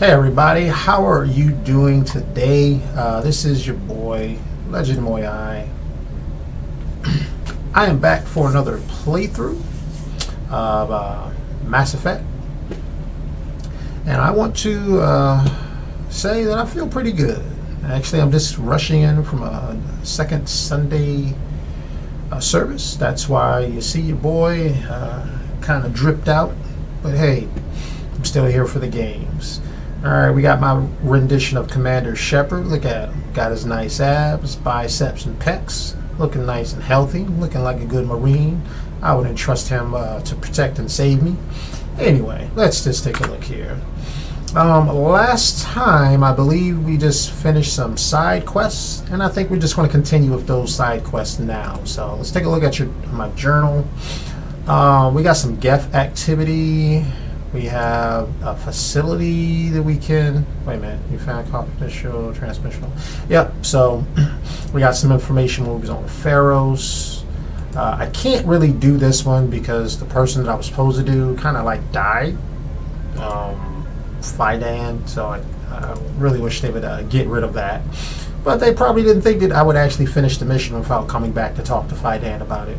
Hey everybody, how are you doing today? This is your boy, Legend Muyui. I am back for another playthrough of Mass Effect. And I want to say that I feel pretty good. Actually, I'm just rushing in from a second Sunday service. That's why you see your boy kind of dripped out. But hey, I'm still here for the games. Alright, we got my rendition of Commander Shepard. Look at him. Got his nice abs, biceps, and pecs. Looking nice and healthy. Looking like a good Marine. I would entrust him to protect and save me. Anyway, let's just take a look here. Last time, I believe we just finished some side quests. And I think we're just going to continue with those side quests now. So let's take a look at my journal. We got some Geth activity. We have a facility that we can... Wait a minute. You found confidential transmission. Yep. So we got some information movies on Pharaohs. I can't really do this one because the person that I was supposed to do kind of like died. Fidan. So I really wish they would get rid of that. But they probably didn't think that I would actually finish the mission without coming back to talk to Fidan about it.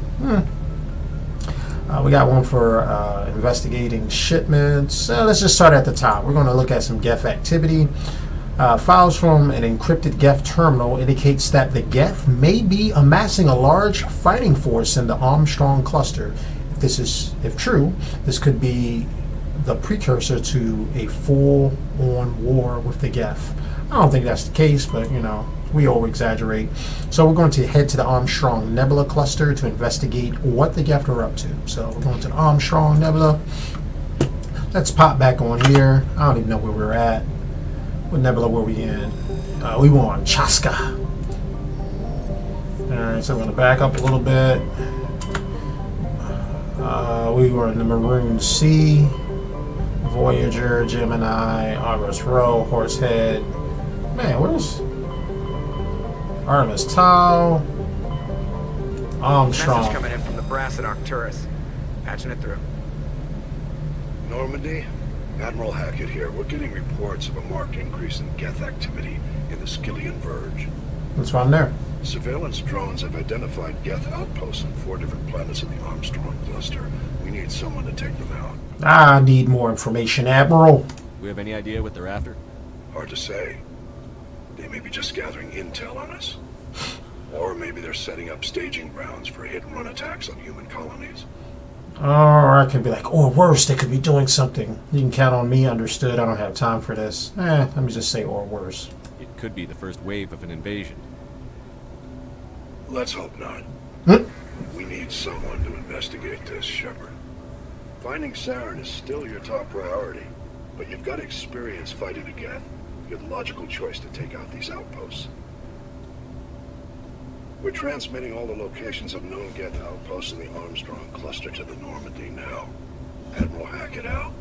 We got one for investigating shipments. Let's just start at the top. We're going to look at some Geth activity. Files from an encrypted Geth terminal indicates that the Geth may be amassing a large fighting force in the Armstrong cluster. If true, this could be the precursor to a full-on war with the Geth. I don't think that's the case, but you know, we over-exaggerate. So we're going to head to the Armstrong Nebula cluster to investigate what the Geth are up to. So we're going to the Armstrong Nebula. Let's pop back on here. I don't even know where we're at. What nebula were we in? We were on Chaska. Alright, so we're going to back up a little bit. We were in the Maroon Sea, Voyager, Gemini, Argus Row, Horsehead. Man, where's Artemis Tau? Armstrong. Message coming in from the brass at Arcturus. Patching it through. Normandy? Admiral Hackett here. We're getting reports of a marked increase in Geth activity in the Skillian Verge. What's wrong there? Surveillance drones have identified Geth outposts on 4 different planets in the Armstrong cluster. We need someone to take them out. I need more information, Admiral. We have any idea what they're after? Hard to say. They may be just gathering intel on us. Or maybe they're setting up staging grounds for hit-and-run attacks on human colonies. Or I could be like, or worse, they could be doing something. You can count on me, understood. I don't have time for this. Let me just say or worse. It could be the first wave of an invasion. Let's hope not. We need someone to investigate this, Shepard. Finding Saren is still your top priority, but you've got experience fighting the Geth. You're the logical choice to take out these outposts. We're transmitting all the locations of known Geth outposts in the Armstrong cluster to the Normandy now. Admiral Hackett out.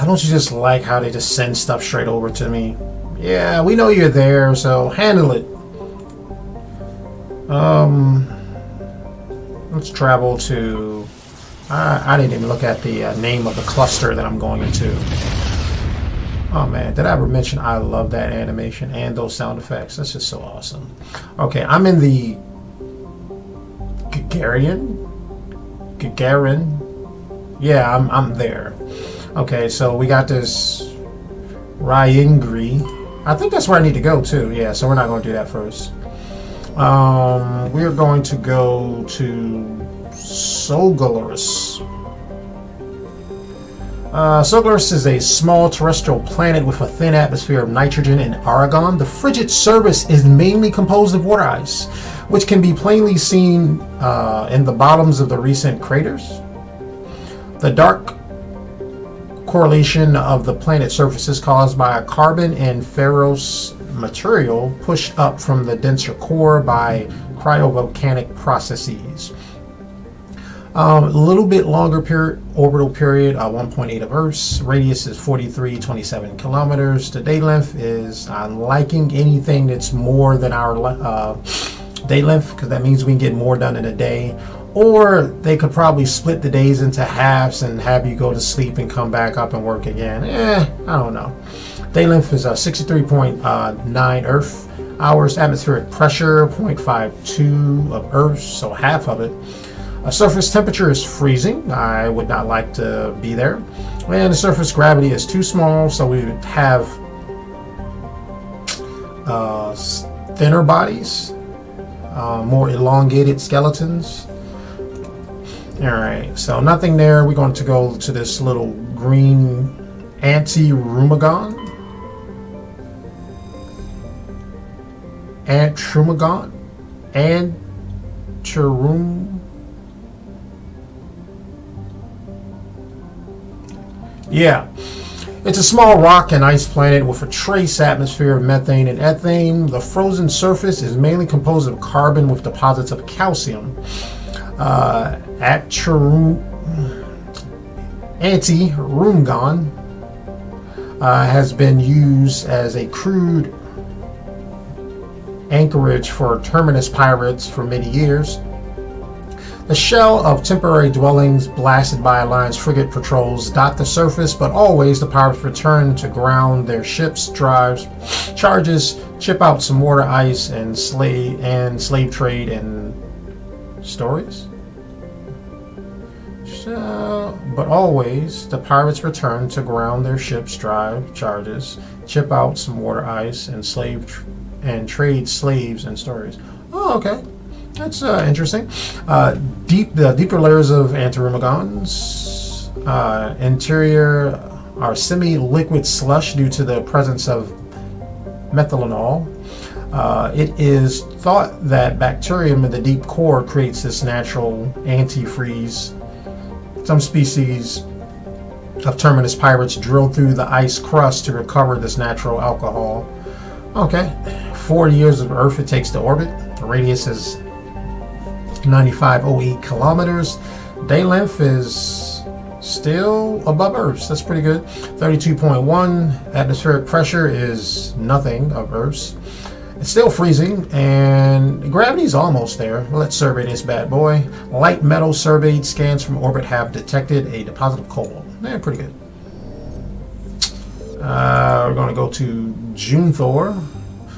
Don't you just like how they just send stuff straight over to me? Yeah, we know you're there, so handle it. Let's travel to... I didn't even look at the name of the cluster that I'm going into. Oh man, did I ever mention I love that animation and those sound effects? That's just so awesome. Okay, I'm in the Gagarin? Yeah, I'm there. Okay, so we got this Ryingri. I think that's where I need to go too. Yeah, so we're not going to do that first. We're going to go to Solaris. Solaris is a small terrestrial planet with a thin atmosphere of nitrogen and argon. The frigid surface is mainly composed of water ice, which can be plainly seen in the bottoms of the recent craters. The dark correlation of the planet's surface is caused by a carbon and ferrous material pushed up from the denser core by cryovolcanic processes. A little bit longer orbital period, 1.8 of Earth's. Radius is 43.27 kilometers. The day length is, I'm liking anything that's more than our day length, because that means we can get more done in a day. Or they could probably split the days into halves and have you go to sleep and come back up and work again. I don't know. Day length is 63.9 Earth hours. Atmospheric pressure 0.52 of Earth, so half of it. Surface temperature is freezing. I would not like to be there. And the surface gravity is too small, so we would have thinner bodies, more elongated skeletons. Alright, so nothing there. We're going to go to this little green anti-rumagon. Antrumagon? Antrum. Yeah. It's a small rock and ice planet with a trace atmosphere of methane and ethane. The frozen surface is mainly composed of carbon with deposits of calcium. Anti-Rumgon has been used as a crude anchorage for terminus pirates for many years. The shell of temporary dwellings blasted by Alliance frigate patrols dot the surface, but always the pirates return to ground their ships, drives, charges, chip out some water ice, and slave trade and stories. But always the pirates return to ground their ships, drive, charges, chip out some water ice, and trade slaves and stories. Oh, okay. That's interesting. The deeper layers of Antirumagons interior are semi-liquid slush due to the presence of methanol. It is thought that bacterium in the deep core creates this natural antifreeze. Some species of terminus pirates drill through the ice crust to recover this natural alcohol. Okay, 40 years of Earth it takes to orbit. The radius is 9508 kilometers. Day length is still above Earth's. That's pretty good. 32.1. Atmospheric pressure is nothing of Earth's. It's still freezing, and gravity is almost there. Let's survey this bad boy. Light metal surveyed scans from orbit have detected a deposit of coal. Pretty good. We're going to go to Junthor.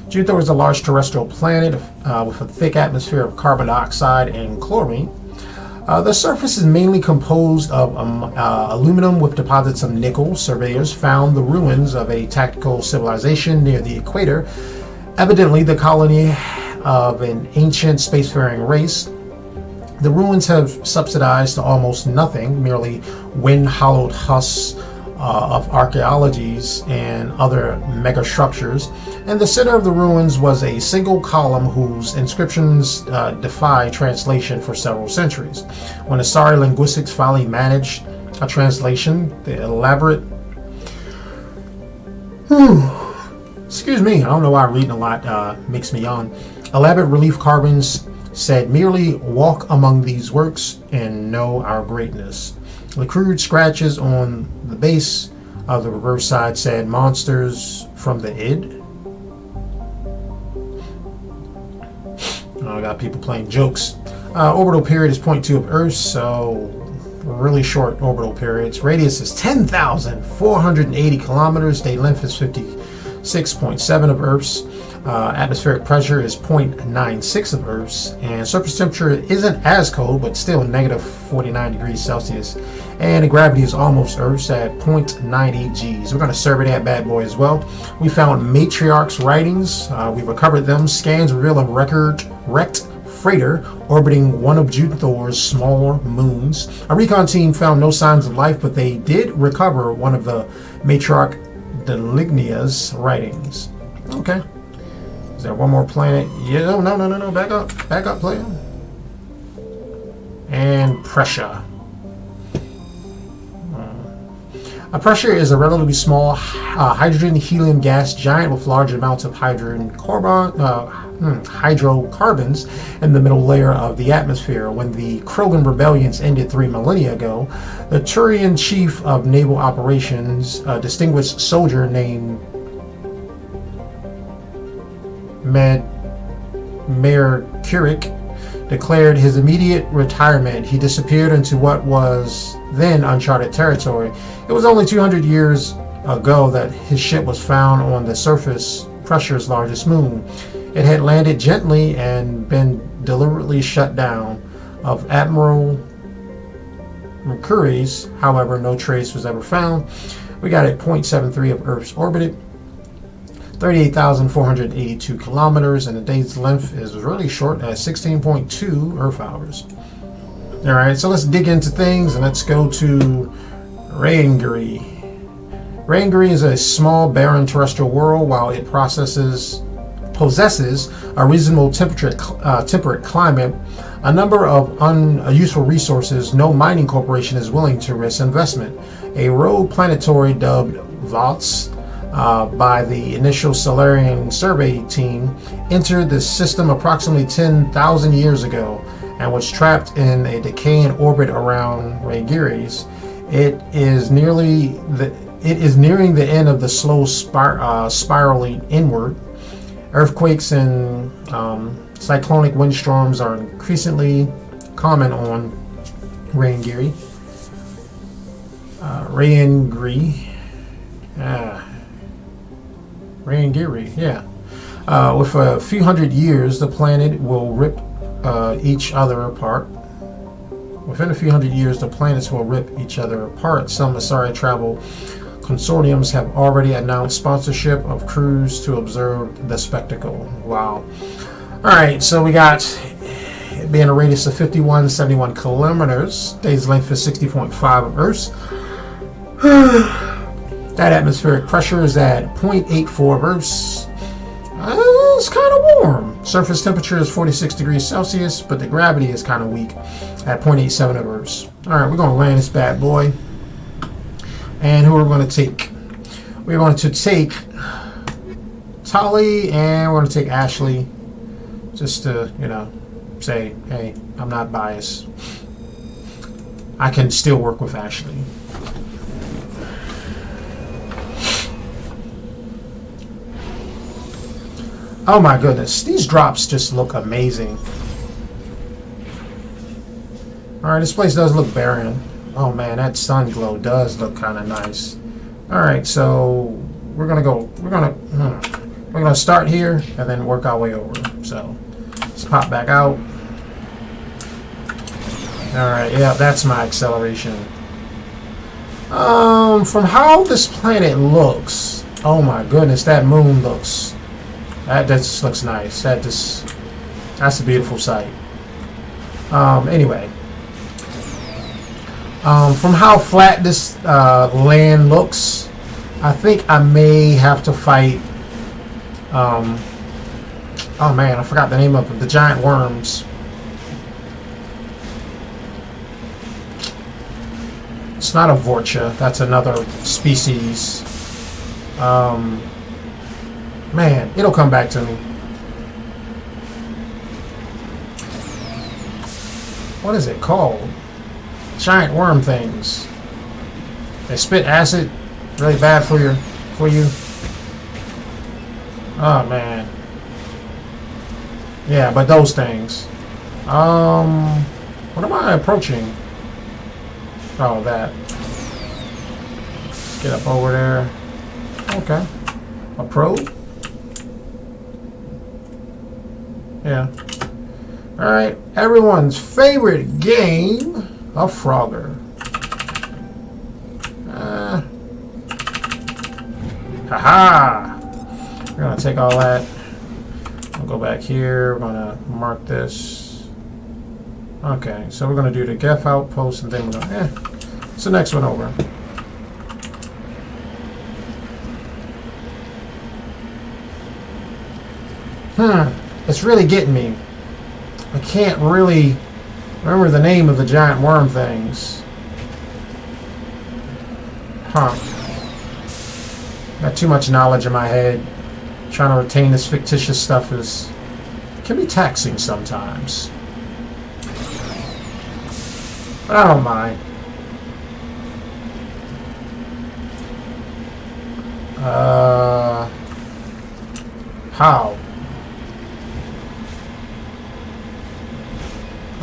Junthor is a large terrestrial planet with a thick atmosphere of carbon dioxide and chlorine. The surface is mainly composed of aluminum with deposits of nickel. Surveyors found the ruins of a tactical civilization near the equator, evidently the colony of an ancient spacefaring race. The ruins have subsidized to almost nothing, merely wind-hollowed husks of archaeologies and other megastructures. In the center of the ruins was a single column whose inscriptions defy translation for several centuries. When Asari linguistics finally managed a translation, the elaborate excuse me, I don't know why reading a lot makes me yawn. Elaborate relief carvings said merely walk among these works and know our greatness. The crude scratches on the base of the reverse side said monsters from the id. I got people playing jokes. Orbital period is 0.2 of Earth, so really short orbital periods. Radius is 10,480 kilometers. Day length is 56.7 of Earth's. Atmospheric pressure is 0.96 of Earth's, and surface temperature isn't as cold, but still negative 49 degrees Celsius. And the gravity is almost Earth's at 0.98 G's. We're going to survey that bad boy as well. We found Matriarch's writings. We recovered them. Scans reveal a wrecked freighter orbiting one of Junthor's smaller moons. A recon team found no signs of life, but they did recover one of the Matriarch Delignia's writings. Okay. Is there one more planet? Yeah, no. Back up, player. And pressure. Pressure is a relatively small hydrogen-helium gas giant with large amounts of hydrocarbons in the middle layer of the atmosphere. When the Krogan rebellions ended 3 millennia ago, the Turian chief of naval operations, a distinguished soldier named Mayor Kurik, declared his immediate retirement. He disappeared into what was then uncharted territory. It was only 200 years ago that his ship was found on the surface pressure's largest moon. It had landed gently and been deliberately shut down. Of Admiral Mercury's, however, no trace was ever found. We got it 0.73 of Earth's orbit, 38,482 kilometers, and the day's length is really short at 16.2 Earth hours. All right, so let's dig into things and let's go to Realease. Realease is a small, barren terrestrial world. While it possesses a reasonable temperate climate, a number of unuseful resources, no mining corporation is willing to risk investment. A rogue planetoid dubbed Valts by the initial Solarian survey team entered the system approximately 10,000 years ago and was trapped in a decaying orbit around Realease. It is nearing the end of the slow spiraling inward. Earthquakes and cyclonic windstorms are increasingly common on Realease. Realease, yeah. With a few hundred years, the planet will rip each other apart. Within a few hundred years, the planets will rip each other apart. Some Asari travel consortiums have already announced sponsorship of crews to observe the spectacle. Wow. Alright, so we got it being a radius of 5171 kilometers. Day's length is 60.5 of Earth's. That atmospheric pressure is at 0.84 of Earth's. It's kind of warm. Surface temperature is 46 degrees Celsius, but the gravity is kind of weak at 0.87 of Earth's. Alright, we're going to land this bad boy. And who are we going to take? We're going to take Tali and we're going to take Ashley. Just to, say, hey, I'm not biased. I can still work with Ashley. Oh my goodness, these drops just look amazing. Alright, this place does look barren. Oh man, that sun glow does look kind of nice. Alright, so we're gonna start here and then work our way over. So let's pop back out. Alright, yeah, that's my acceleration. From how this planet looks, oh my goodness, that moon looks, that just looks nice. That's a beautiful sight. Anyway, from how flat this land looks, I think I may have to fight. Oh man, I forgot the name of them. The giant worms. It's not a Vorcha. That's another species. Man, it'll come back to me. What is it called? Giant worm things. They spit acid. Really bad for you. Oh man. Yeah, but those things. What am I approaching? Oh, that. Let's get up over there. Okay. A probe? Yeah. Alright. Everyone's favorite game of Frogger. Haha! We're gonna take all that. We'll go back here. We're gonna mark this. Okay, so we're gonna do the Geth outpost and then we're gonna. It's the next one over. It's really getting me. I can't really remember the name of the giant worm things. Huh. Got too much knowledge in my head. Trying to retain this fictitious stuff can be taxing sometimes. But I don't mind. How?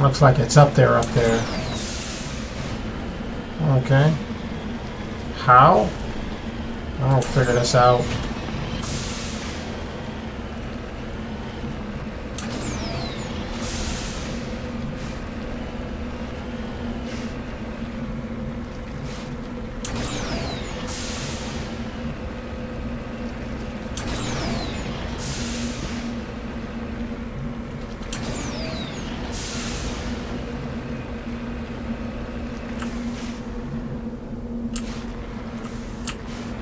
Looks like it's up there, Okay. How? I'll figure this out.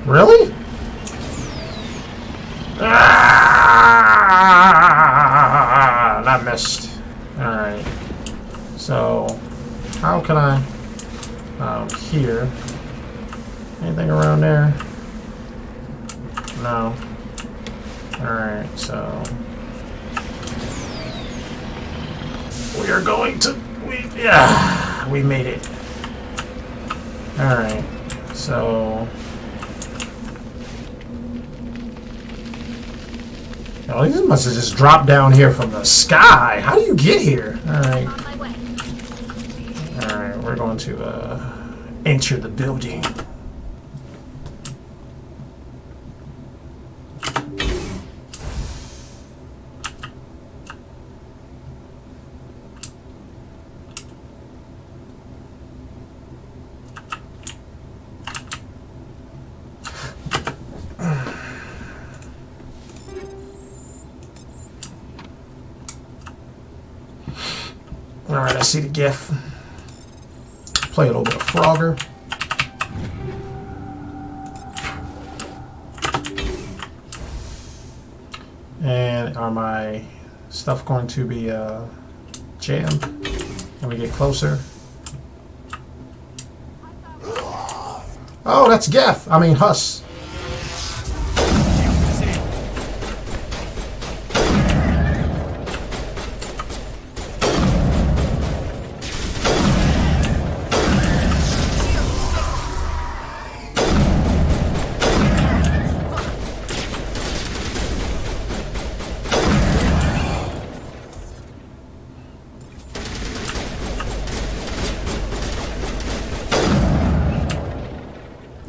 Really? Ah, I missed. Alright. So, how can I... here. Anything around there? No. Alright, so... we are going to... we made it. Alright. So... oh, these must have just dropped down here from the sky. How do you get here? Alright. Alright, we're going to enter the building. Alright, I see the GIF. Play a little bit of Frogger. And are my stuff going to be jammed when we get closer? Oh, that's Geth. I mean, Huss.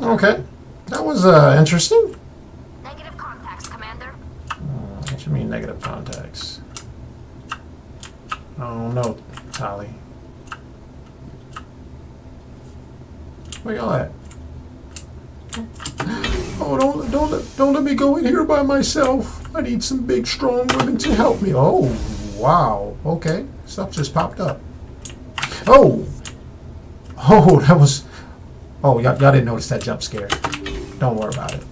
Okay, that was interesting. Negative contacts, Commander. What you mean negative contacts? Oh no, Tali. Where y'all at? Oh, don't let me go in here by myself. I need some big, strong women to help me. Oh, wow. Okay, stuff just popped up. Oh, that was. Oh, y'all didn't notice that jump scare. Don't worry about it.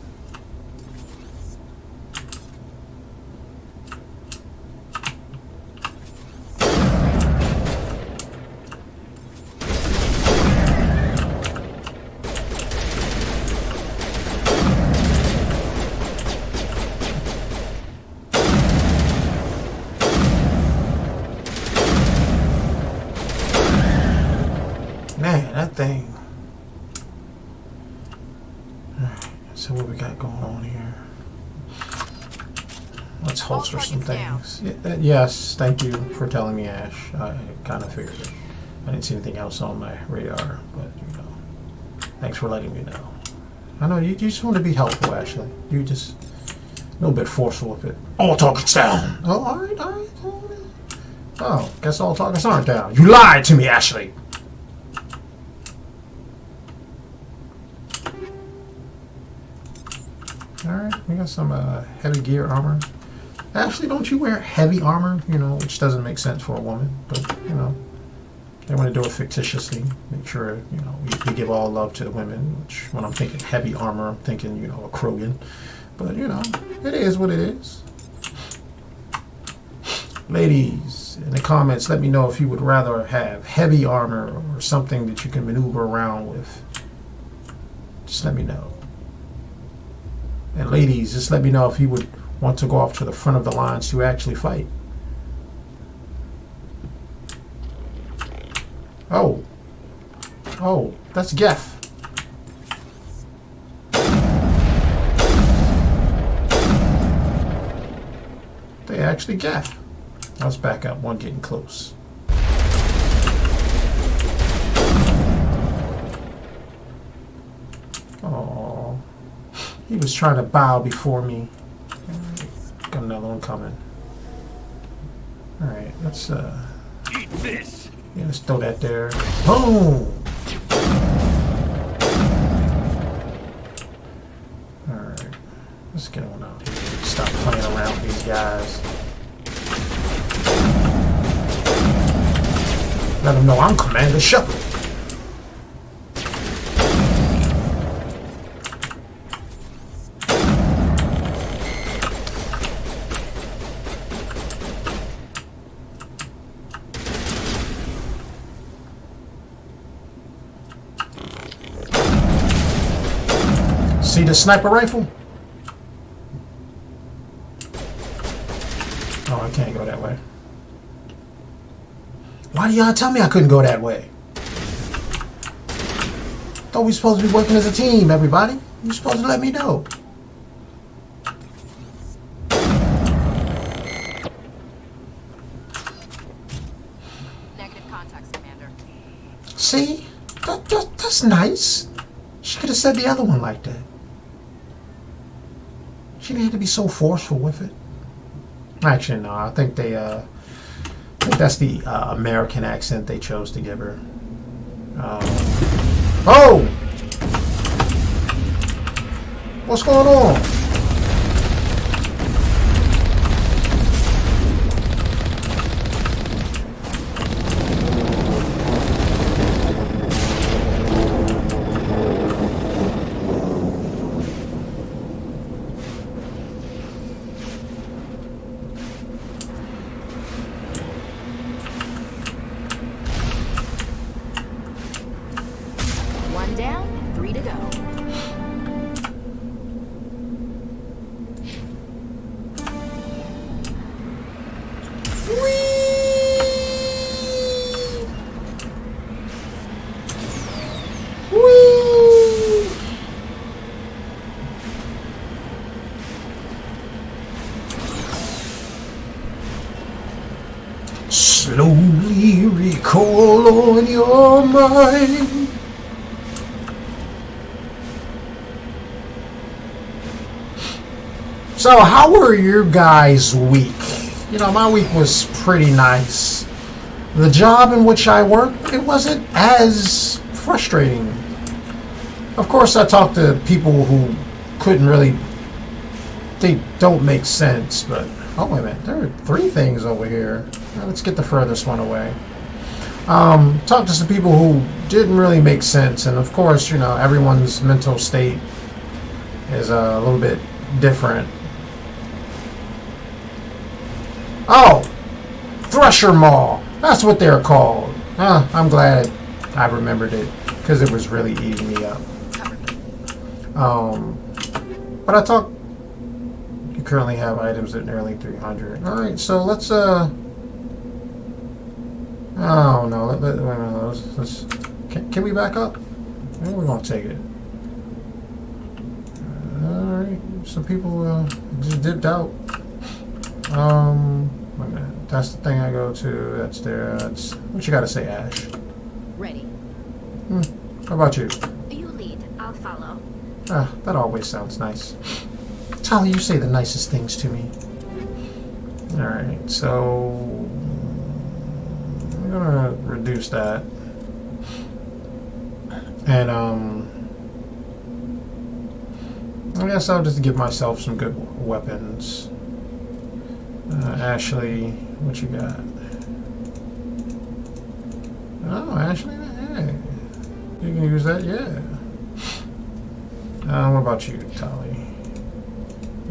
Man, that thing. So what we got going on here? Let's holster some things. Yes, thank you for telling me, Ash. I kind of figured it. I didn't see anything else on my radar, but you know, thanks for letting me know. I know you just want to be helpful, Ashley. You just a little bit forceful with it. All targets down. Oh, all right. Oh, guess all targets aren't down. You lied to me, Ashley. Alright, we got some heavy gear armor. Actually, don't you wear heavy armor? You know, which doesn't make sense for a woman, but you know, they want to do it fictitiously. Make sure, you know, we give all love to the women, which when I'm thinking heavy armor, I'm thinking, you know, a Krogan. But, you know, it is what it is. Ladies, in the comments, let me know if you would rather have heavy armor or something that you can maneuver around with. Just let me know. And ladies, just let me know if you would want to go off to the front of the lines to actually fight. Oh, that's Geth. They actually Geth. Let's back up. One getting close. He was trying to bow before me. Got another one coming. Alright, let's Eat this. yeah, let's throw that there. Boom! Alright. Let's get on out here. Stop playing around with these guys. Let them know I'm Commander Shepard. See the sniper rifle? Oh, I can't go that way. Why do y'all tell me I couldn't go that way? Thought we supposed to be working as a team, everybody. You're supposed to let me know. Negative contacts, Commander. See? That's nice. She could have said the other one like that. She didn't have to be so forceful with it. Actually, no. I think they, I think that's the American accent they chose to give her. Oh! What's going on? One down, 3 to go. Slowly recall on your mind. So, how were your guys' week? You know, my week was pretty nice. The job in which I work, it wasn't as frustrating. Of course, I talked to people who couldn't really, they don't make sense, but, oh wait a minute, there are 3 things over here. Now, let's get the furthest one away. Talked to some people who didn't really make sense, and of course, you know, everyone's mental state is a little bit different. Oh, Thresher Mall. That's what they're called. I'm glad I remembered it because it was really eating me up. But I thought you currently have items at nearly 300. All right, so let's oh no, wait a minute. Let's can we back up? Yeah, we're gonna take it. All right, some people just dipped out. Wait a minute. That's the thing I go to. That's there. That's what you gotta say, Ash. Ready. How about you? You lead, I'll follow. That always sounds nice. Tali, you say the nicest things to me. All right, so I'm gonna reduce that, and I guess I'll just give myself some good weapons. Ashley, what you got? Oh, Ashley, hey, you can use that, yeah. What about you, Tali?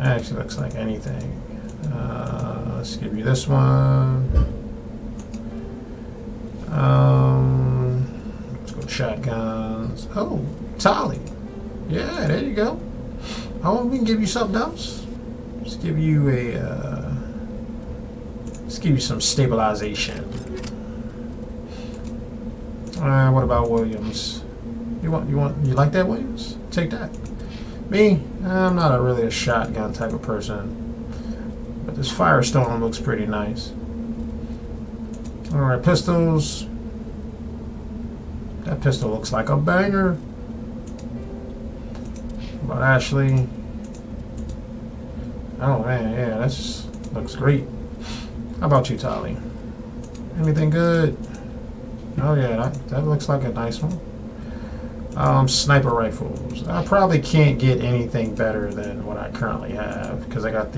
Actually, looks like anything. Let's give you this one. Let's go shotguns. Oh, Tali. Yeah, there you go. Oh, we can give you something else. Let's give you a. Let's give you some stabilization. What about Williams? You like that, Williams? Take that. Me, I'm not really a shotgun type of person, but this Firestone looks pretty nice. All right, pistols. That pistol looks like a banger. What about Ashley? Oh man, yeah, that's looks great. How about you, Tali? Anything good? Oh yeah, that looks like a nice one. Sniper rifles. I probably can't get anything better than what I currently have because I got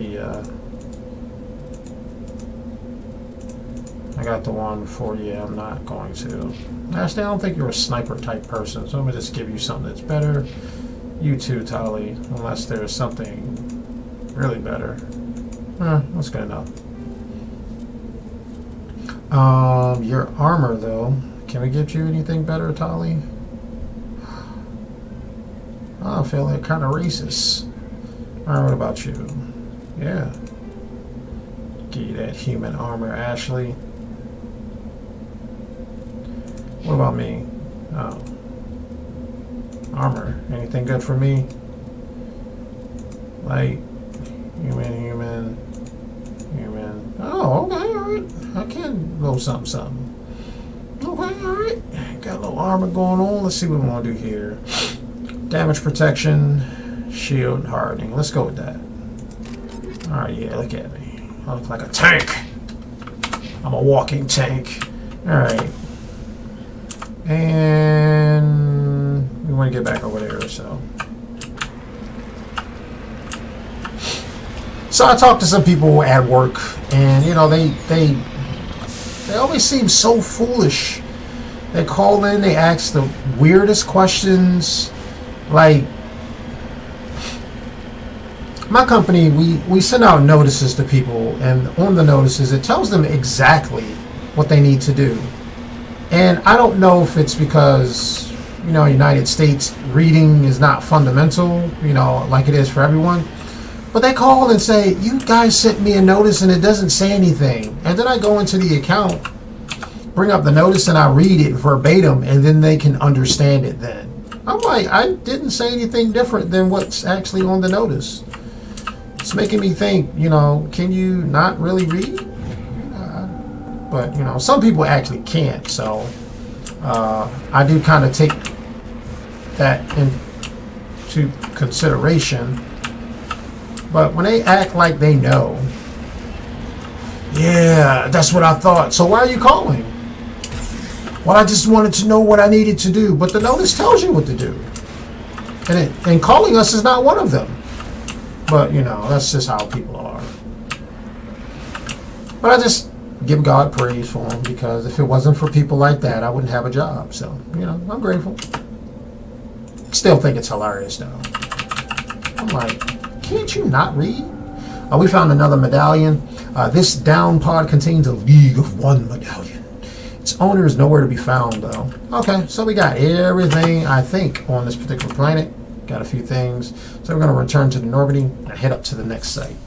the one for, yeah, I'm not going to. Actually, I don't think you're a sniper type person, so I'm gonna just give you something that's better. You too, Tali, unless there's something really better. That's good enough. Your armor though, can we get you anything better, Tali? I feel like kind of racist. Alright, what about you? Yeah. Give you that human armor, Ashley. What about me? Oh. Armor. Anything good for me? Like, human. Oh, okay, alright. I can go something. Okay, alright. Got a little armor going on. Let's see what we want to do here. Damage protection, shield hardening. Let's go with that. Alright, yeah, look at me. I look like a tank. I'm a walking tank. Alright. And we want to get back over there, so. So I talked to some people at work, and you know, they always seem so foolish. They call in, they ask the weirdest questions. Like, my company, we send out notices to people, and on the notices it tells them exactly what they need to do. And I don't know if it's because, you know, United States reading is not fundamental, you know, like it is for everyone. But they call and say, you guys sent me a notice and it doesn't say anything. And then I go into the account, bring up the notice, and I read it verbatim, and then they can understand it then. I'm like, I didn't say anything different than what's actually on the notice. It's making me think, you know, can you not really read? But, you know, some people actually can't. So I do kind of take that into consideration. But when they act like they know, yeah, that's what I thought. So why are you calling? Well, I just wanted to know what I needed to do. But the notice tells you what to do. And calling us is not one of them. But, you know, that's just how people are. But I just give God praise for them, because if it wasn't for people like that, I wouldn't have a job. So, you know, I'm grateful. Still think it's hilarious, though. I'm like, can't you not read? We found another medallion. This down pod contains a League of One medallion. Its owner is nowhere to be found, though. Okay, so we got everything, I think, on this particular planet. Got a few things. So we're going to return to the Normandy and head up to the next site.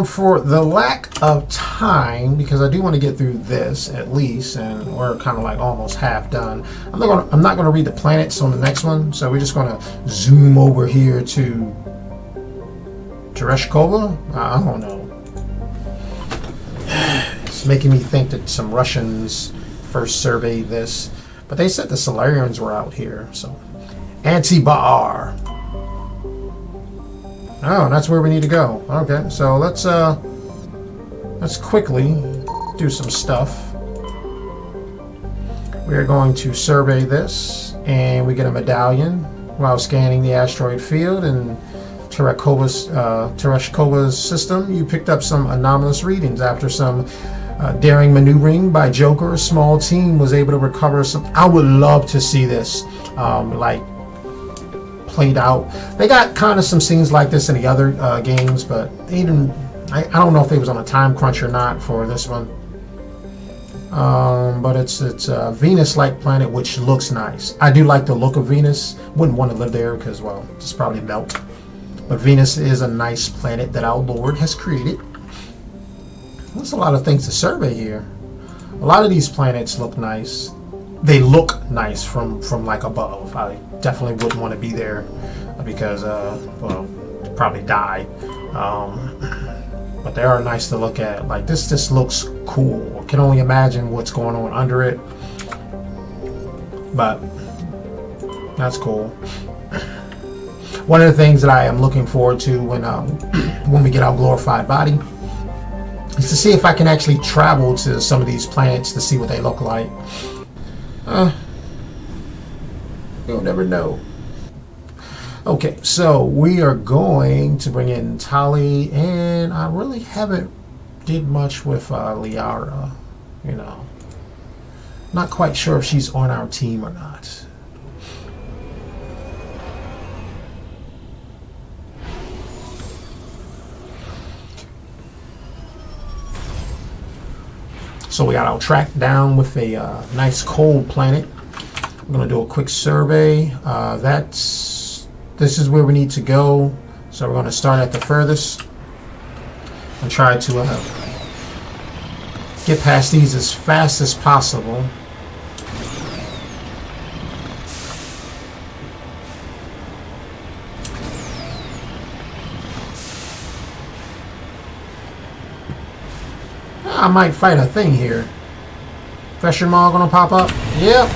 For the lack of time, because I do want to get through this at least, and we're kind of like almost half done. I'm not going to read the planets on the next one, so we're just going to zoom over here to Tereshkova. I don't know. It's making me think that some Russians first surveyed this, but they said the Solarians were out here. So Anti-Baar. Oh, that's where we need to go. Okay, so let's quickly do some stuff. We're going to survey this, and we get a medallion while scanning the asteroid field in Tereshkova's system. You picked up some anomalous readings. After some daring maneuvering by Joker, a small team was able to recover some. I would love to see this, like, played out. They got kind of some scenes like this in the other games, but they didn't. I don't know if they was on a time crunch or not for this one. But it's a Venus-like planet, which looks nice. I do like the look of Venus. Wouldn't want to live there because, well, it's probably melt. But Venus is a nice planet that our Lord has created. There's a lot of things to survey here. A lot of these planets look nice. They look nice from like above. I definitely wouldn't want to be there because, well, probably die. But they are nice to look at. Like this just looks cool. I can only imagine what's going on under it. But that's cool. one of the things that I am looking forward to when we get our glorified body is to see if I can actually travel to some of these planets to see what they look like. You'll never know. Okay, so we are going to bring in Tali, and I really haven't did much with Liara, you know. Not quite sure if she's on our team or not. So we got our track down with a nice cold planet. I'm going to do a quick survey. This is where we need to go. So we're going to start at the furthest and try to get past these as fast as possible. I might fight a thing here. Thresher Maw gonna pop up? Yep.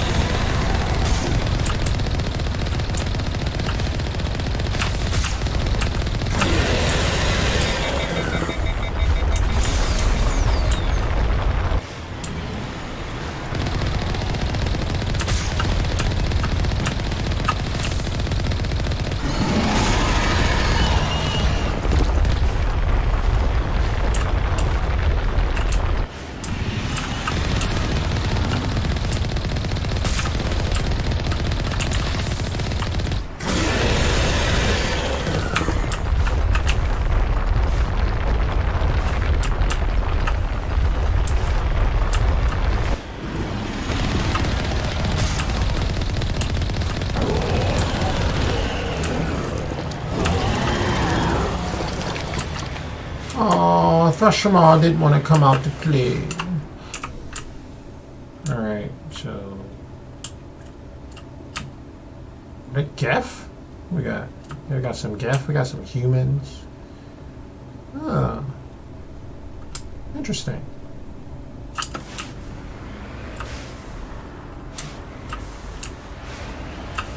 Oh, Thresher Maw didn't want to come out to play. Alright, so... The Geth? We got some Geth, we got some humans. Ah. Interesting.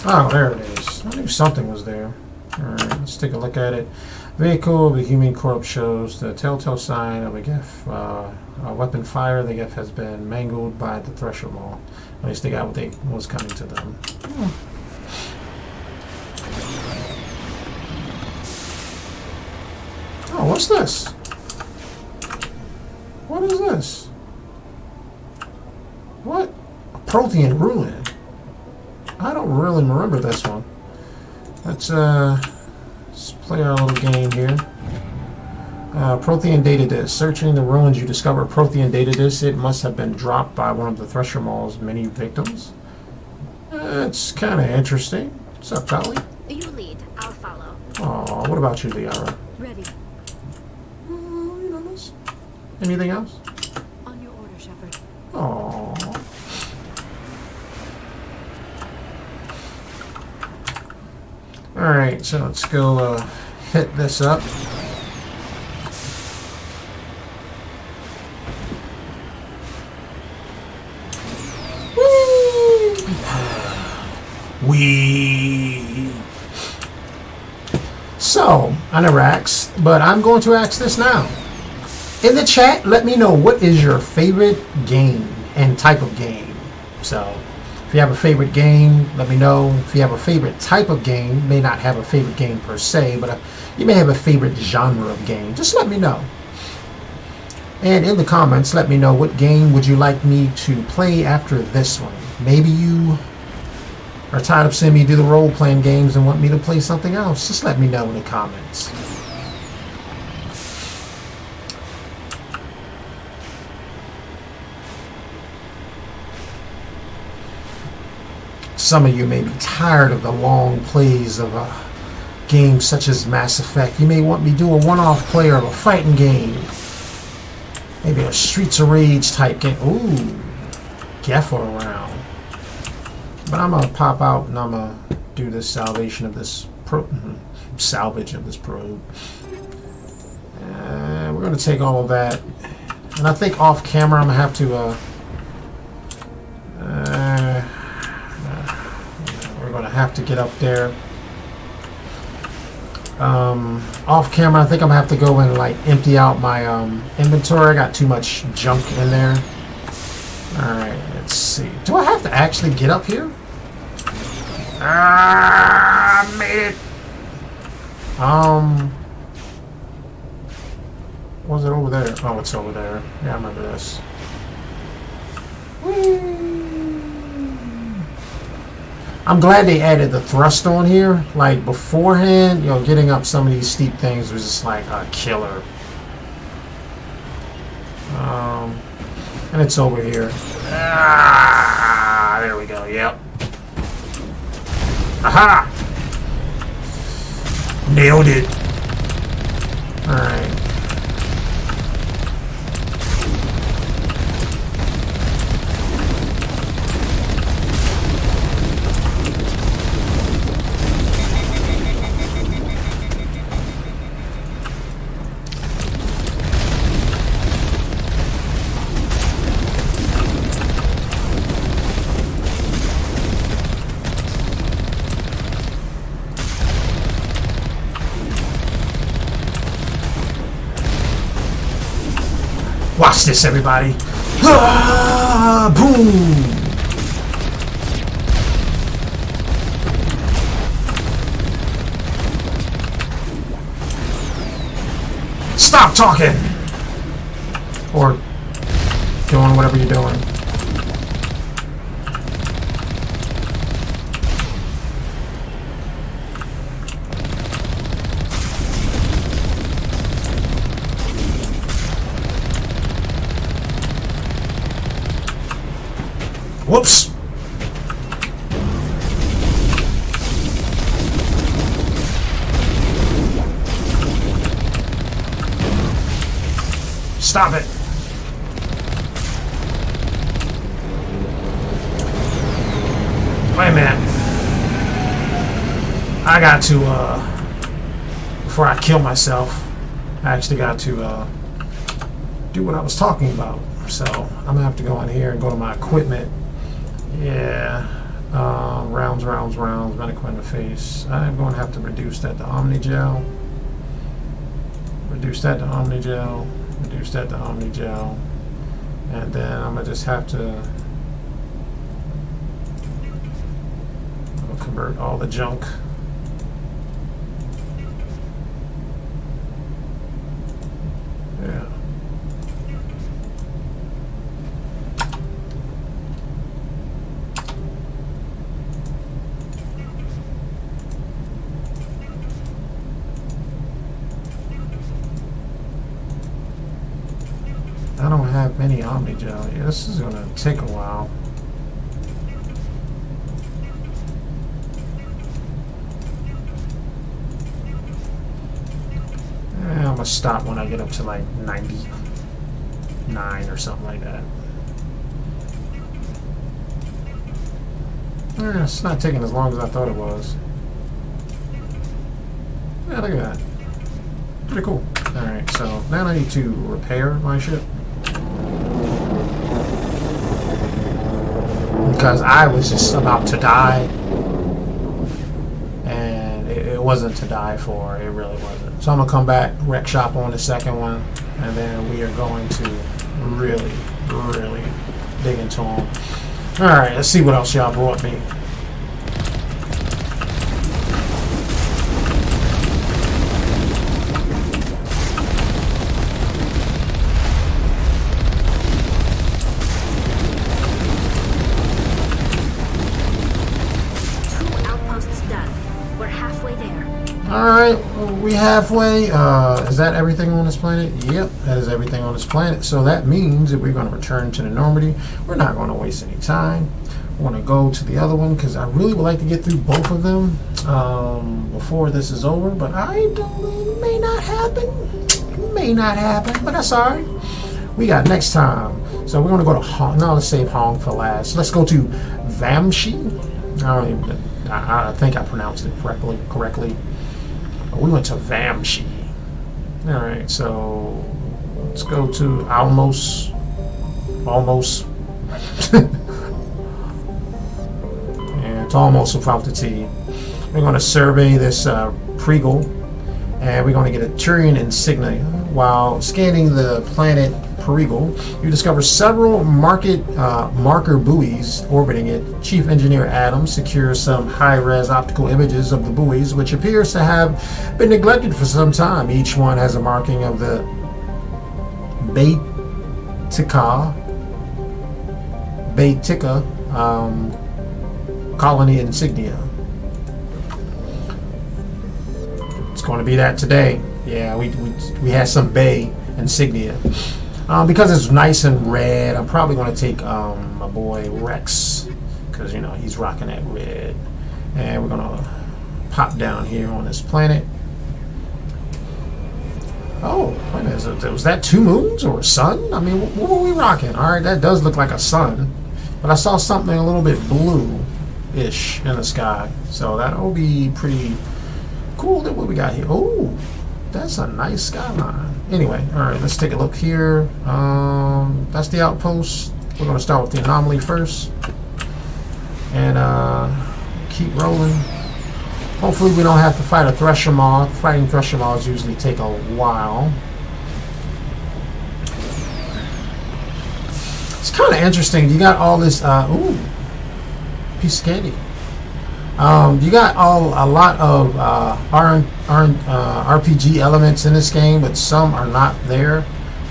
Oh, there it is. I knew something was there. Alright, let's take a look at it. Vehicle of a human corpse shows the telltale sign of a Geth. Weapon fire. The Geth has been mangled by the Thresher Maw. At least they got what was coming to them. Oh, what's this? What is this? What? A Prothean ruin. I don't really remember this one. Let's play our little game here. Prothean data disk. Searching the ruins, you discover a Prothean data disk. It must have been dropped by one of the Thresher Maw's many victims. It's kind of interesting. What's up, Tali? You lead. I'll follow. Oh, what about you, Liara? Ready. You know this. Anything else? On your order, Shepard. Oh. Alright, so let's go hit this up. Wee! So, I never asked, but I'm going to ask this now. In the chat, let me know what is your favorite game and type of game. So, if you have a favorite game, let me know. If you have a favorite type of game, may not have a favorite game per se, but you may have a favorite genre of game. Just let me know. And in the comments, let me know what game would you like me to play after this one. Maybe you are tired of seeing me do the role-playing games and want me to play something else. Just let me know in the comments. Some of you may be tired of the long plays of games such as Mass Effect. You may want me to do a one-off play of a fighting game. Maybe a Streets of Rage type game. Ooh, Geffel around. But I'm gonna pop out and I'm gonna do this salvage of this probe. We're gonna take all of that, and I think off camera I'm gonna have to. We're gonna have to get up there Off camera, I think I'm gonna have to go and like empty out my inventory. I got too much junk in there. Alright, let's see. Do I have to actually get up here? Ah, I made it. Was it over there? Oh, it's over there. Yeah, I remember this. I'm glad they added the thrust on here. Like beforehand, you know, getting up some of these steep things was just like a killer. And it's over here. Ah, there we go. Yep. Aha! Nailed it. All right. Watch this, everybody. Ah, boom. Stop talking. Or doing whatever you're doing. Whoops! Stop it! Wait a minute. I got to, before I kill myself, I actually got to, do what I was talking about. So, I'm gonna have to go in here and go to my equipment. Yeah, rounds, medical interface. I'm going to have to reduce that to Omnigel. Reduce that to Omnigel. Reduce that to Omnigel. And then I'm going to just have to convert all the junk. Yeah. I don't have many Omnigel. Yeah, this is gonna take a while. I'm gonna stop when I get up to like 99 or something like that. It's not taking as long as I thought it was. Yeah, look at that. Pretty cool. Alright, so now I need to repair my ship. Because I was just about to die. And it wasn't to die for. It really wasn't. So I'm going to come back, wreck shop on the second one. And then we are going to really, really dig into them. Alright, let's see what else y'all brought me. Alright, we halfway. Is that everything on this planet? Yep, that is everything on this planet. So that means that we're going to return to the Normandy. We're not going to waste any time. We're going to go to the other one because I really would like to get through both of them before this is over. But it may not happen. It may not happen, but that's alright. We got next time. So we're going to go to Hong. No, let's save Hong for last. Let's go to Vamshi. I think I pronounced it correctly. We went to Vamshi. Alright, so let's go to Almos. And it's almost without the T. We're going to survey this Pregal. And we're going to get a Turian insignia. While scanning the planet Perigal, you discover several marker buoys orbiting it. Chief Engineer Adams secures some high-res optical images of the buoys, which appears to have been neglected for some time. Each one has a marking of the Baitika colony insignia. It's going to be that today. Yeah, we had some Bay insignia. Because it's nice and red, I'm probably going to take my boy Rex, because you know he's rocking that red. And we're going to pop down here on this planet. Oh, wait a minute, was that 2 moons or a sun? I mean, what were we rocking? All right, that does look like a sun, but I saw something a little bit blue-ish in the sky, so that will be pretty cool. That what we got here. Oh, that's a nice skyline. Anyway, all right, let's take a look here. That's the outpost. We're going to start with the anomaly first, and keep rolling. Hopefully we don't have to fight a Thresher Moth. Fighting Thresher Moths usually take a while. It's kind of interesting. You got all this, ooh, piece of candy. You got a lot of RPG elements in this game, but some are not there,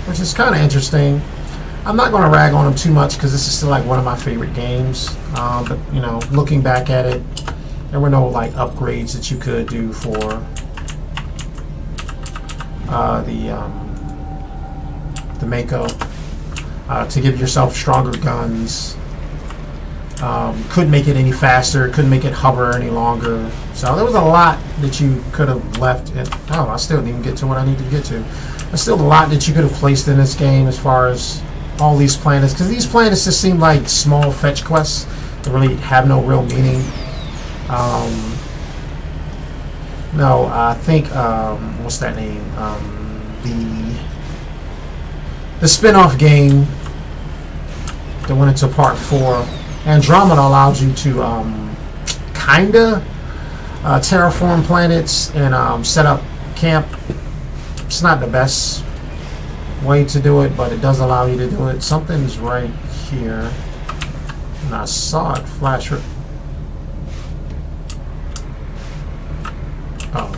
which is kind of interesting. I'm not going to rag on them too much because this is still like one of my favorite games. But you know, looking back at it, there were no like upgrades that you could do for the Mako to give yourself stronger guns. Couldn't make it any faster, couldn't make it hover any longer. So there was a lot that you could have left in. Oh, I still didn't even get to what I needed to get to. There's still a lot that you could have placed in this game as far as all these planets, because these planets just seem like small fetch quests that really have no real meaning. No, I think what's that name? The spin-off game that went into part 4. Andromeda allows you to kinda terraform planets and set up camp. It's not the best way to do it, but it does allow you to do it. Something's right here, and I saw it flash. Oh,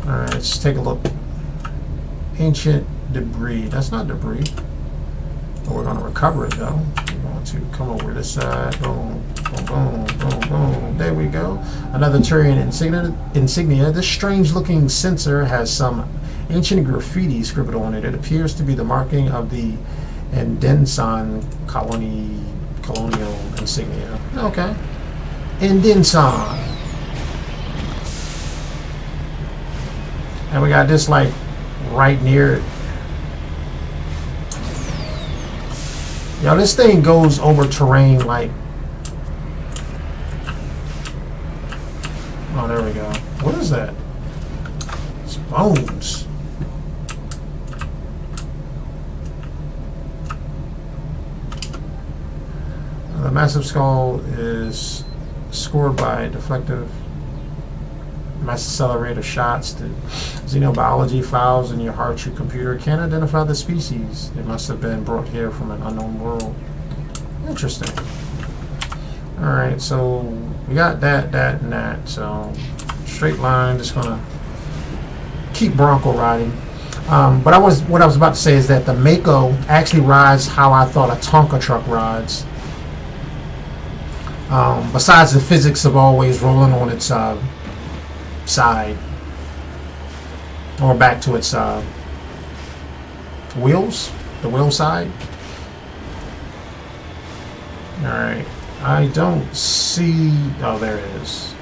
all right. Let's take a look. Ancient debris. That's not debris. But we're going to recover it though. To come over this side. Boom, boom, boom, boom, boom. There we go. Another Turian insignia. This strange looking sensor has some ancient graffiti scribbled on it. It appears to be the marking of the Endensan colonial insignia. Okay. Endensan. And we got this like right near it. Yo, this thing goes over terrain like... Oh, there we go. What is that? It's bones. The massive skull is scored by deflective mass accelerator shots. The xenobiology files in your Hartree computer can't identify the species. It must have been brought here from an unknown world. Interesting. Alright, so we got that, and that. So straight line, just gonna keep Bronco riding. But what I was about to say is that the Mako actually rides how I thought a Tonka truck rides. Besides the physics of always rolling on its side or back to its wheels, the wheel side. Alright, I don't see... Oh, there it is.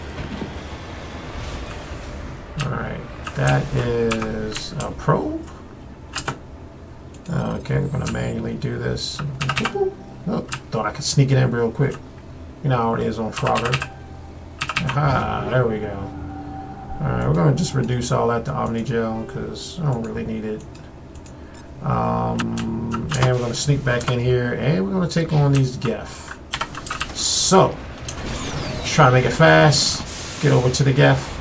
Alright, that is a probe. Okay, we're going to manually do this. Oh, thought I could sneak it in real quick. You know how it is on Frogger. Aha, there we go. Alright, we're going to just reduce all that to Omnigel because I don't really need it. And we're going to sneak back in here and we're going to take on these Geth. So, let's try to make it fast. Get over to the Geth.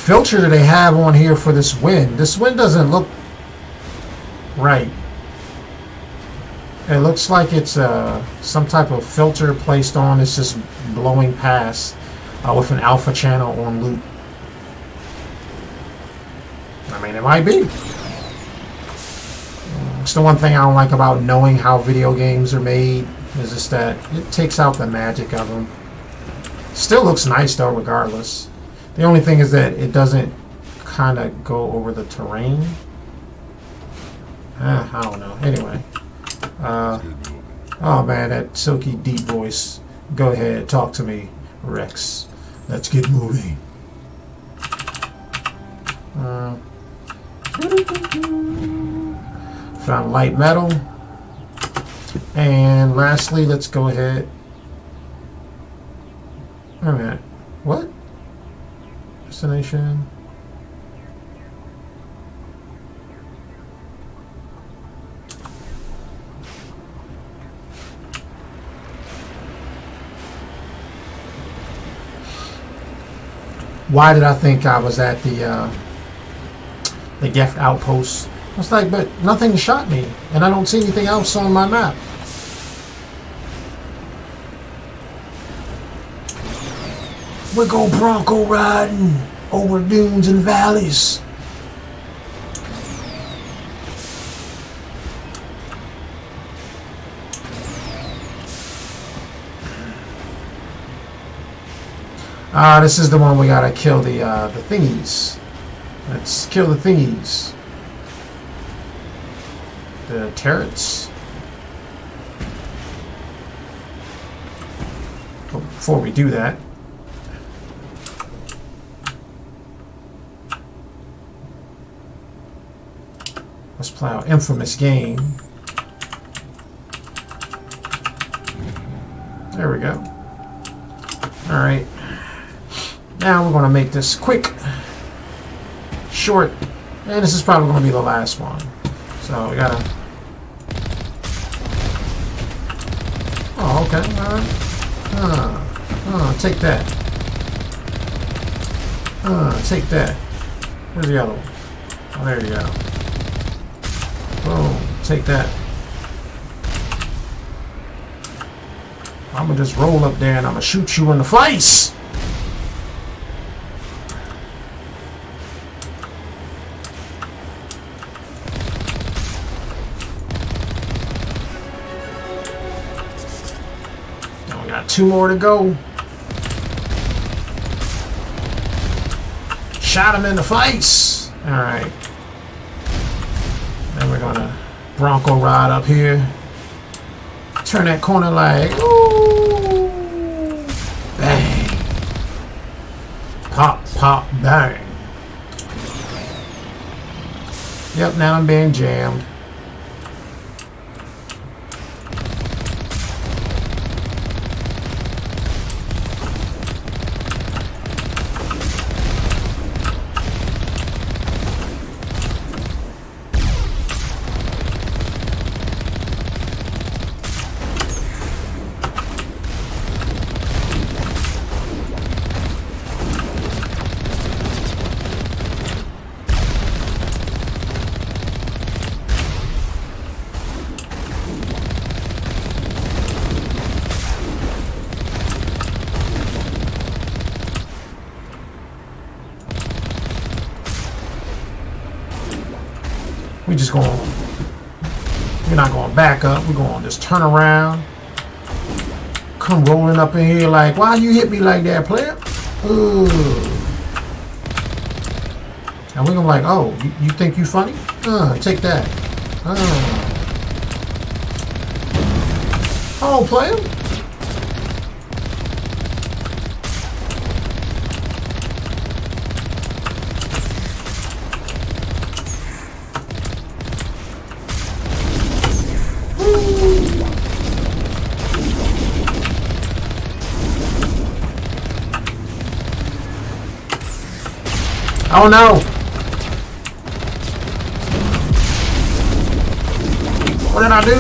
filter that they have on here for this wind. This wind doesn't look right. It looks like it's some type of filter placed on. It's just blowing past with an alpha channel on loop. I mean, it might be. It's the one thing I don't like about knowing how video games are made, is just that it takes out the magic of them. Still looks nice though, regardless. The only thing is that it doesn't kind of go over the terrain. I don't know. Anyway. Oh man, that silky deep voice. Go ahead, talk to me, Rex. Let's get moving. Found light metal. And lastly, let's go ahead. Wait a minute. What? Destination. Why did I think I was at the Geft outpost? I was like, but nothing shot me, and I don't see anything else on my map. We go bronco riding over dunes and valleys. This is the one we gotta kill the thingies. Let's kill the thingies. The turrets. But before we do that, let's play our infamous game. There we go. Alright. Now we're going to make this quick, short, and this is probably going to be the last one. So we gotta. Oh, okay, alright. Take that. Take that. Where's the other one? Oh, there you go. Boom. Take that. I'm gonna just roll up there and I'm gonna shoot you in the face. Two more to go. Shot him in the face. Alright. Then we're gonna bronco ride up here. Turn that corner like, ooh. Bang. Pop, pop, bang. Yep, now I'm being jammed. We just going, we're not going back up. We're going to just turn around. Come rolling up in here like, why you hit me like that, player? Ooh. And we're going to like, oh, you think you funny? Take that. Oh, player. Oh no! What did I do?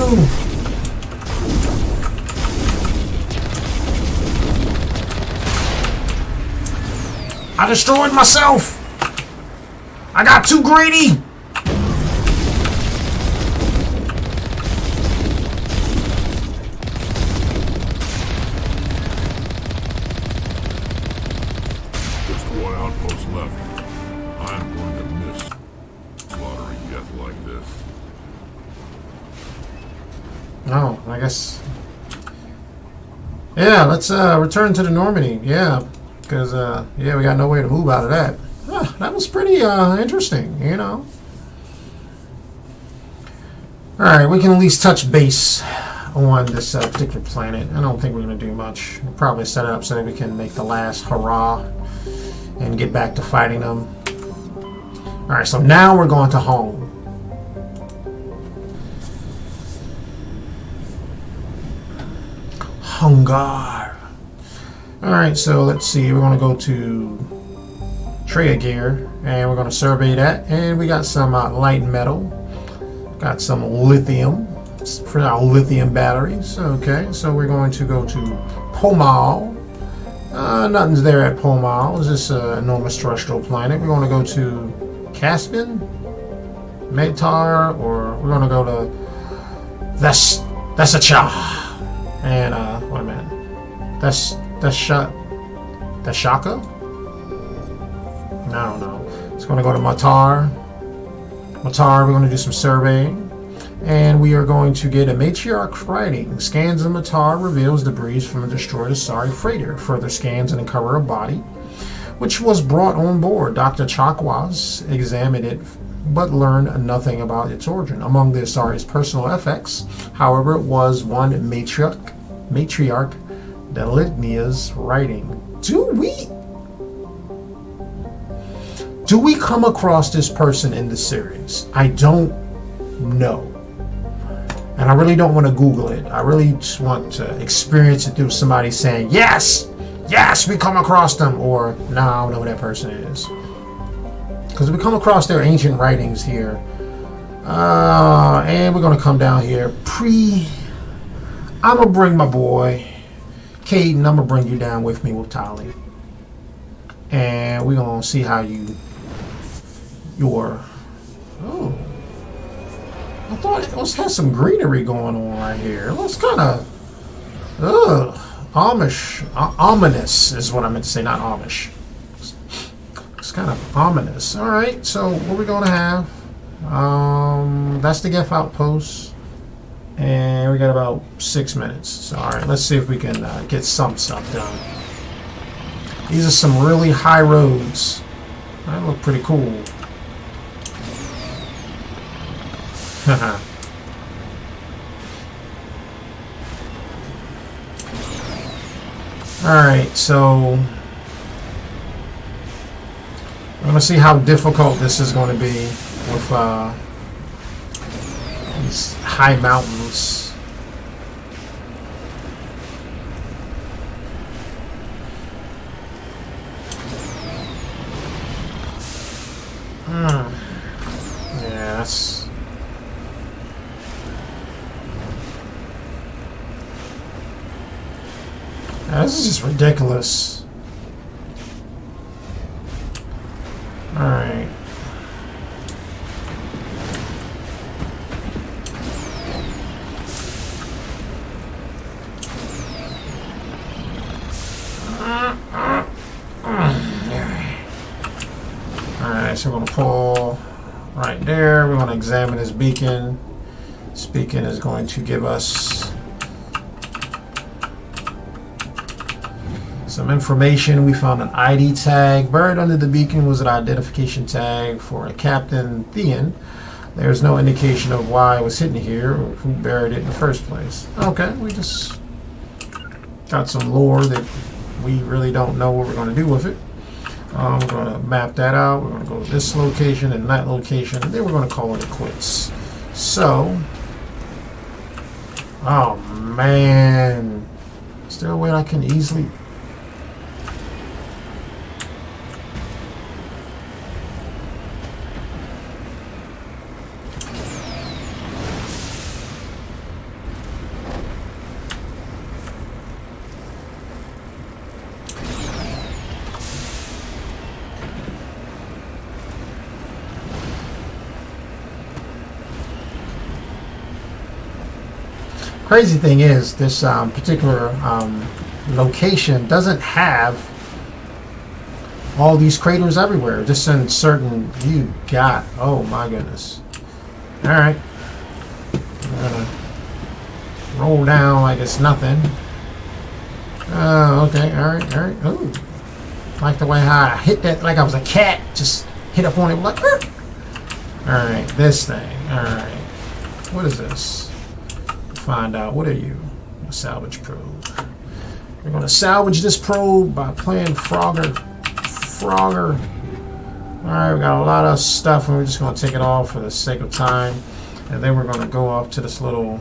I destroyed myself! I got too greedy! Just one outpost left. I'm going to miss slaughtering death like this. Oh, I guess. Yeah, let's return to the Normandy. Yeah, because yeah, we got no way to move out of that. That was pretty interesting, you know. All right, we can at least touch base on this particular planet. I don't think we're going to do much. We'll probably set it up so that we can make the last hurrah and get back to fighting them. All right, so now we're going to home. Hungar. Alright, so let's see. We're going to go to Treya Gear and we're going to survey that. And we got some light metal. Got some lithium for our lithium batteries. Okay, so we're going to go to Pomal. Nothing's there at Pomal. It's just an enormous terrestrial planet. We're going to go to Caspian, Metar, or we're going to go to Vesacha. And wait a minute. That's Shaka? I don't know. It's going to go to Matar. Matar, we're going to do some surveying. And we are going to get a matriarch writing. Scans of Matar reveals debris from a destroyed Asari freighter. Further scans and uncover a body, which was brought on board. Dr. Chakwas examined it, but learned nothing about its origin. Among the Asari's personal effects, however, was one matriarch Delignia's writing. Do we come across this person in the series? I don't know. And I really don't want to Google it. I really just want to experience it through somebody saying, yes, we come across them, or no, I don't know who that person is. Because we come across their ancient writings here. And we're going to come down here. I'm going to bring my boy, Caden. I'm going to bring you down with me with Tali. And we're going to see how oh. I thought it had some greenery going on right here. It looks kind of, ominous is what I meant to say, not Amish. It's kind of ominous. All right, so what we're going to have, that's the Geth outpost, and we got about 6 minutes. So, all right, let's see if we can get some stuff done. These are some really high roads. That look pretty cool. Alright, so I'm going to see how difficult this is going to be with these high mountains. Yeah, that's... This is just ridiculous. Alright. Alright, so we're going to pull right there. We're going to examine this beacon. This beacon is going to give us some information. We found an ID tag. Buried under the beacon was an identification tag for a Captain Thean. There's no indication of why it was hidden here or who buried it in the first place. Okay, we just got some lore that we really don't know what we're going to do with it. We're going to map that out. We're going to go to this location and that location, and then we're going to call it quits. So, oh man, is there a way I can easily... Crazy thing is, this particular location doesn't have all these craters everywhere. Just in certain, you got, oh my goodness. Alright. I'm gonna roll down like it's nothing. Okay, alright. Ooh. Like the way how I hit that like I was a cat. Just hit up on it like, alright, this thing. Alright. What is this? Find out. What are you? A salvage probe. We're gonna salvage this probe by playing Frogger. Alright, we got a lot of stuff and we're just gonna take it all for the sake of time. And then we're gonna go off to this little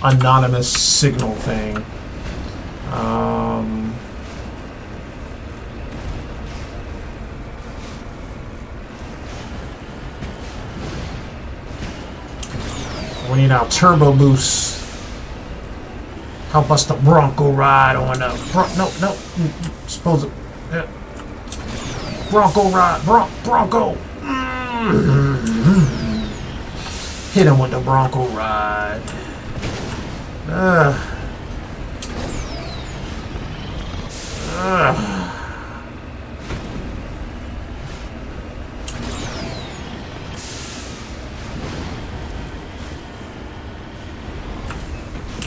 anonymous signal thing. We need our turbo boost. Help us to Bronco ride on the no. Suppose it. Yeah. Bronco ride, Bronco. Hit him with the Bronco ride.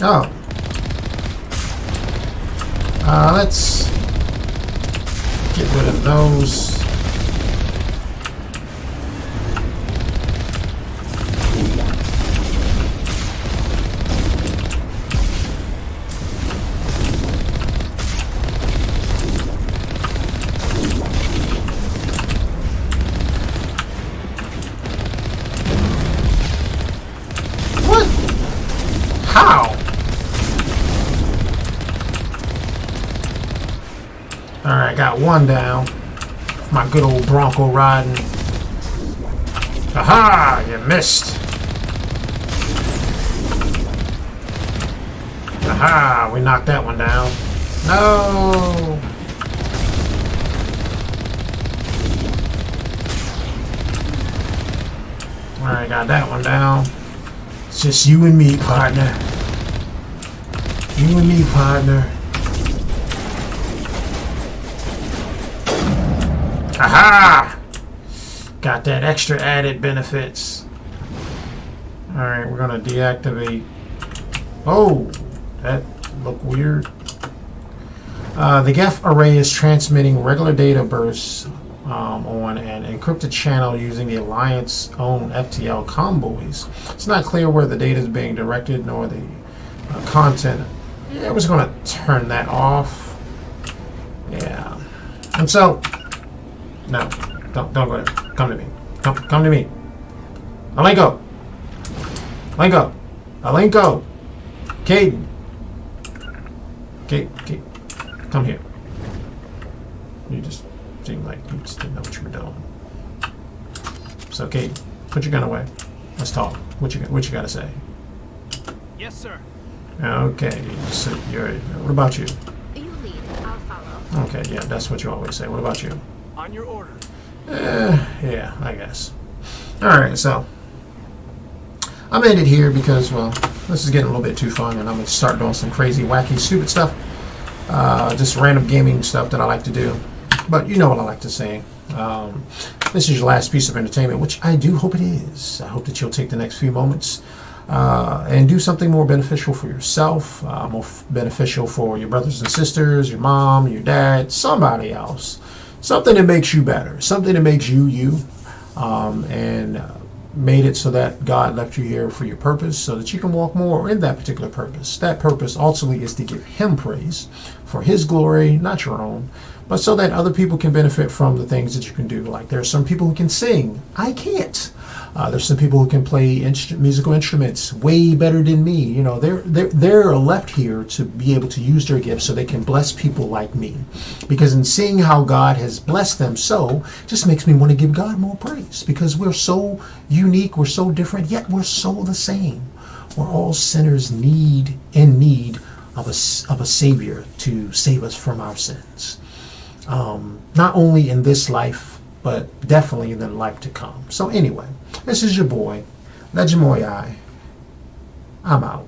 Oh. Let's get rid of those. What? How? Alright, got one down. My good old Bronco riding. Aha! You missed. Aha! We knocked that one down. No! Alright, got that one down. It's just you and me, partner. You and me, partner. Aha! Got that extra added benefits. Alright, we're gonna deactivate. Oh! That looked weird. The GEF array is transmitting regular data bursts on an encrypted channel using the Alliance own FTL convoys. It's not clear where the data is being directed nor the content. Yeah, I was gonna turn that off. Yeah. And so no, don't go there. Come to me. Come to me. Alenko. Caden. Caden. Come here. You just seemed like you just didn't know what you were doing. So, Caden, put your gun away. Let's talk. What you got to say? Yes, sir. Okay. So what about you? You lead. I'll follow. Okay, yeah, that's what you always say. What about you? On your order. Yeah, I guess. Alright, so I'm ended here because, well, this is getting a little bit too fun and I'm going to start doing some crazy, wacky, stupid stuff. Just random gaming stuff that I like to do. But you know what I like to say. This is your last piece of entertainment, which I do hope it is. I hope that you'll take the next few moments and do something more beneficial for yourself, more beneficial for your brothers and sisters, your mom, your dad, somebody else. Something that makes you better, something that makes you you, and made it so that God left you here for your purpose, so that you can walk more in that particular purpose. That purpose ultimately is to give Him praise for His glory, not your own, but so that other people can benefit from the things that you can do. Like, there are some people who can sing. I can't. There's some people who can play musical instruments way better than me. You know, they're left here to be able to use their gifts so they can bless people like me. Because in seeing how God has blessed them so, just makes me want to give God more praise. Because we're so unique, we're so different, yet we're so the same. We're all sinners in need of a Savior to save us from our sins. Not only in this life, but definitely in the life to come. So anyway, this is your boy, Legend Muyui. I'm out.